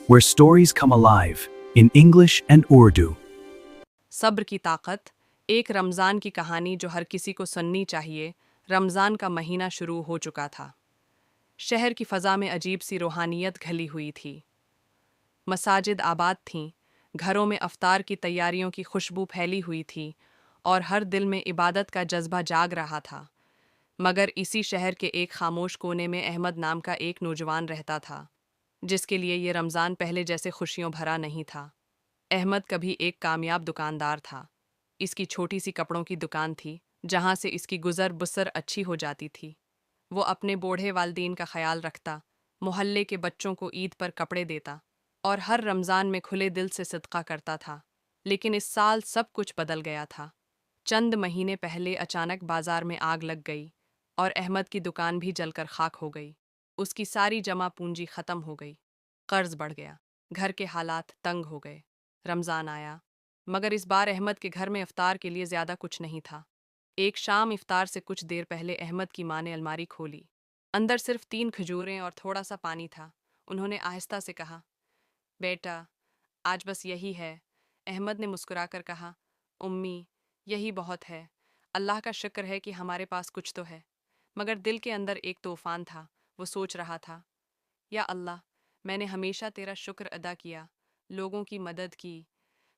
where stories come alive in English and Urdu. सब्र की ताकत। एक रमज़ान की कहानी जो हर किसी को सुननी चाहिए। रमज़ान का महीना शुरू हो चुका था। शहर की फ़ज़ा में अजीब सी रूहानियत घली हुई थी। मसाजिद आबाद थीं, घरों में अफ्तार की तैयारियों की खुशबू फैली हुई थी और हर दिल में इबादत का जज्बा जाग रहा था। मगर इसी शहर के एक खामोश कोने में अहमद नाम का एक नौजवान रहता था, जिसके लिए ये रमज़ान पहले जैसे खुशियों भरा नहीं था। अहमद कभी एक कामयाब दुकानदार था। इसकी छोटी सी कपड़ों की दुकान थी, जहाँ से इसकी गुजर बसर अच्छी हो जाती थी। वो अपने बूढ़े वालदीन का ख्याल रखता, मोहल्ले के बच्चों को ईद पर कपड़े देता और हर रमज़ान में खुले दिल से सदका करता था। लेकिन इस साल सब कुछ बदल गया था। चंद महीने पहले अचानक बाजार में आग लग गई और अहमद की दुकान भी जलकर खाक हो गई। उसकी सारी जमा पूंजी ख़त्म हो गई, कर्ज बढ़ गया, घर के हालात तंग हो गए। रमज़ान आया, मगर इस बार अहमद के घर में इफ्तार के लिए ज़्यादा कुछ नहीं था। एक शाम इफ्तार से कुछ देर पहले अहमद की माँ ने अलमारी खोली। अंदर सिर्फ 3 खजूरें और थोड़ा सा पानी था। उन्होंने आहिस्ता से कहा, बेटा, आज बस यही है। अहमद ने मुस्कुराकर कहा, उम्मी, यही बहुत है। अल्लाह का शुक्र है कि हमारे पास कुछ तो है। मगर दिल के अंदर एक तूफान था। वो सोच रहा था, या अल्लाह, मैंने हमेशा तेरा शुक्र अदा किया, लोगों की मदद की,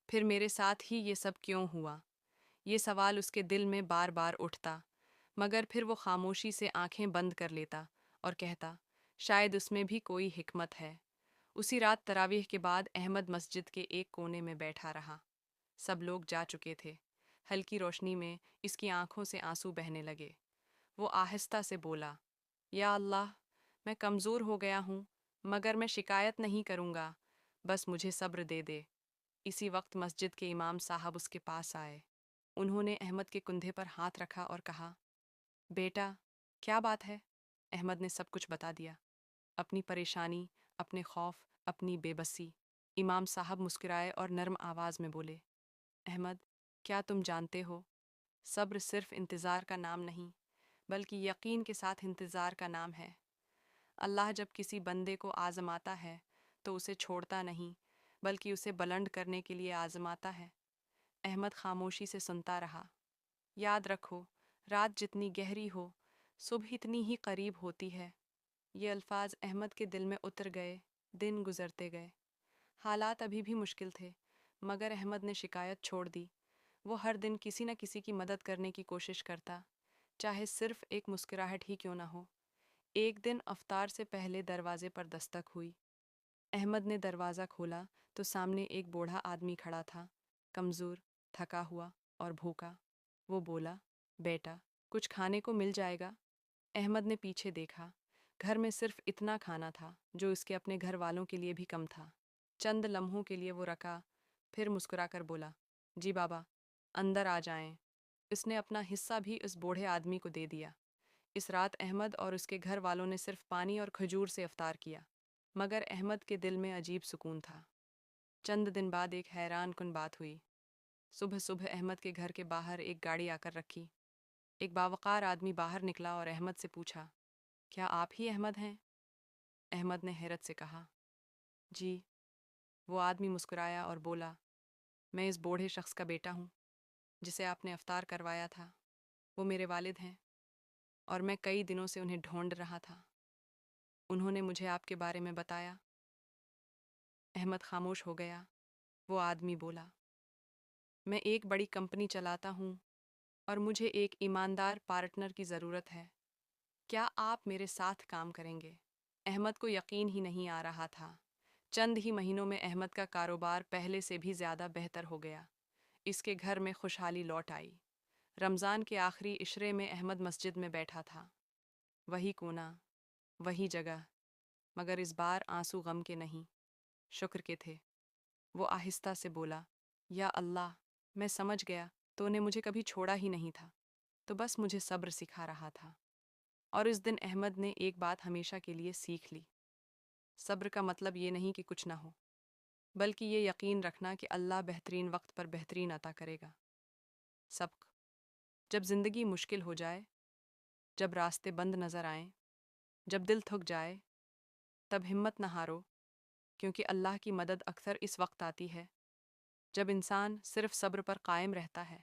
फिर मेरे साथ ही ये सब क्यों हुआ? ये सवाल उसके दिल में बार बार उठता, मगर फिर वो खामोशी से आंखें बंद कर लेता और कहता, शायद उसमें भी कोई हिकमत है। उसी रात तरावीह के बाद अहमद मस्जिद के एक कोने में बैठा रहा। सब लोग जा चुके थे। हल्की रोशनी में इसकी आंखों से आंसू बहने लगे। वो आहिस्ता से बोला, या अल्लाह, मैं कमज़ोर हो गया हूँ, मगर मैं शिकायत नहीं करूँगा, बस मुझे सब्र दे दे। इसी वक्त मस्जिद के इमाम साहब उसके पास आए। उन्होंने अहमद के कंधे पर हाथ रखा और कहा, बेटा, क्या बात है? अहमद ने सब कुछ बता दिया, अपनी परेशानी, अपने खौफ, अपनी बेबसी। इमाम साहब मुस्कुराए और नर्म आवाज़ में बोले, अहमद, क्या तुम जानते हो, सब्र सिर्फ इंतज़ार का नाम नहीं, बल्कि यकीन के साथ इंतज़ार का नाम है। अल्लाह जब किसी बंदे को आज़माता है तो उसे छोड़ता नहीं, बल्कि उसे बुलंद करने के लिए आज़माता है। अहमद खामोशी से सुनता रहा। याद रखो, रात जितनी गहरी हो, सुबह इतनी ही करीब होती है। ये अल्फाज अहमद के दिल में उतर गए। दिन गुजरते गए। हालात अभी भी मुश्किल थे, मगर अहमद ने शिकायत छोड़ दी। वो हर दिन किसी न किसी की मदद करने की कोशिश करता, चाहे सिर्फ एक मुस्कुराहट ही क्यों न हो। एक दिन अफ्तार से पहले दरवाजे पर दस्तक हुई। अहमद ने दरवाज़ा खोला तो सामने एक बूढ़ा आदमी खड़ा था, कमज़ोर, थका हुआ और भूखा। वो बोला, बेटा, कुछ खाने को मिल जाएगा? अहमद ने पीछे देखा। घर में सिर्फ इतना खाना था जो उसके अपने घर वालों के लिए भी कम था। चंद लम्हों के लिए वो रका, फिर मुस्कुराकर बोला, जी बाबा, अंदर आ जाएं। इसने अपना हिस्सा भी उस बूढ़े आदमी को दे दिया। इस रात अहमद और उसके घर वालों ने सिर्फ पानी और खजूर से इफ्तार किया, मगर अहमद के दिल में अजीब सुकून था। चंद दिन बाद एक हैरान कुन बात हुई। सुबह सुबह अहमद के घर के बाहर एक गाड़ी आकर रखी। एक बावकार आदमी बाहर निकला और अहमद से पूछा, क्या आप ही अहमद हैं? अहमद ने हैरत से कहा, जी। वो आदमी मुस्कुराया और बोला, मैं इस बूढ़े शख्स का बेटा हूँ, जिसे आपने अफ्तार करवाया था। वो मेरे वालिद हैं और मैं कई दिनों से उन्हें ढूंढ रहा था। उन्होंने मुझे आपके बारे में बताया। अहमद खामोश हो गया। वो आदमी बोला, मैं एक बड़ी कंपनी चलाता हूँ और मुझे एक ईमानदार पार्टनर की ज़रूरत है। क्या आप मेरे साथ काम करेंगे? अहमद को यकीन ही नहीं आ रहा था। चंद ही महीनों में अहमद का कारोबार पहले से भी ज़्यादा बेहतर हो गया। इसके घर में खुशहाली लौट आई। रमज़ान के आखिरी इशरे में अहमद मस्जिद में बैठा था। वही कोना, वही जगह, मगर इस बार आंसू गम के नहीं, शुक्र के थे। वो आहिस्ता से बोला, या अल्लाह, मैं समझ गया, तूने मुझे कभी छोड़ा ही नहीं था, तो बस मुझे सब्र सिखा रहा था। और इस दिन अहमद ने एक बात हमेशा के लिए सीख ली। सब्र का मतलब ये नहीं कि कुछ ना हो, बल्कि ये यकीन रखना कि अल्लाह बेहतरीन वक्त पर बेहतरीन अता करेगा। सबक। जब ज़िंदगी मुश्किल हो जाए, जब रास्ते बंद नज़र आएं, जब दिल थक जाए, तब हिम्मत न हारो। کیونکہ اللہ کی مدد اکثر اس وقت آتی ہے جب انسان صرف صبر پر قائم رہتا ہے۔